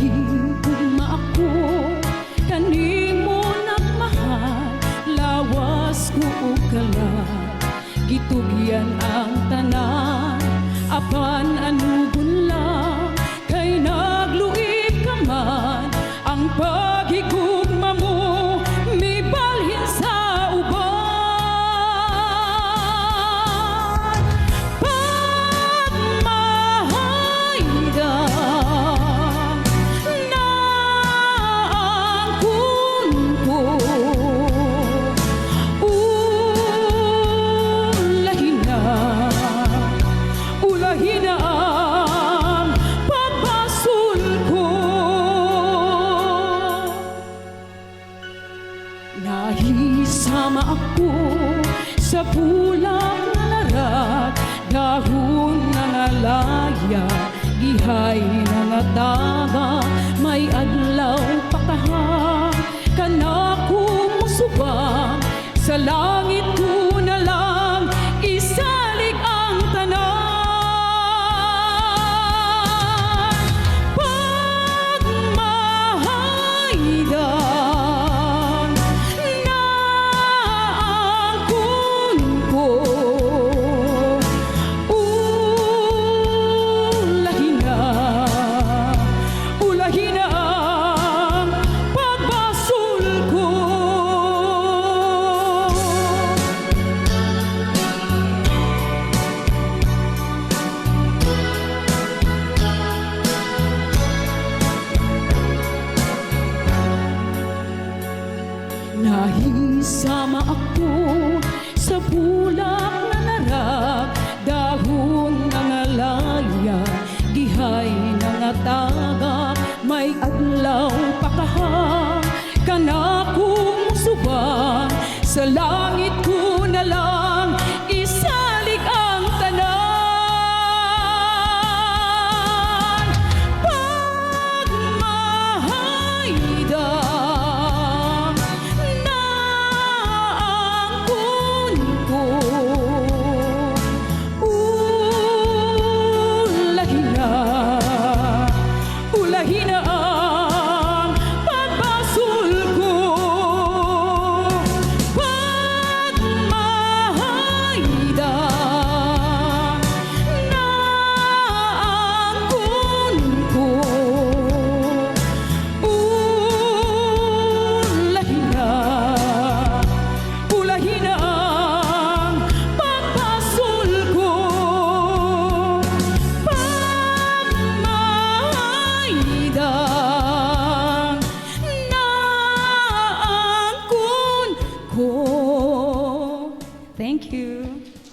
Nahigugma ako kanimo nagmahal, lawas ko og kalag, gitugyan ang tanan, apan anugon lang kay nagluib ka man. Ang paghigugma mo mibalhin sa uban, pagmahaydan na ang kunko, ulahin na ang pagbasul ko. Nahisama ako sa bulak na larat, dahon na nalaya, gihay na nataga, may adlaw pakaha, kanako musubang, sa langit ko na lang isalig ang tanan. Pagmahaydan na ang kunko, ulahin na ang pagbasul ko. Nahisama ako sa bulak na narag, dahon na nalaya, gihay na natagak, may adlaw pakaha, kanako musubang, sa langit ko na lang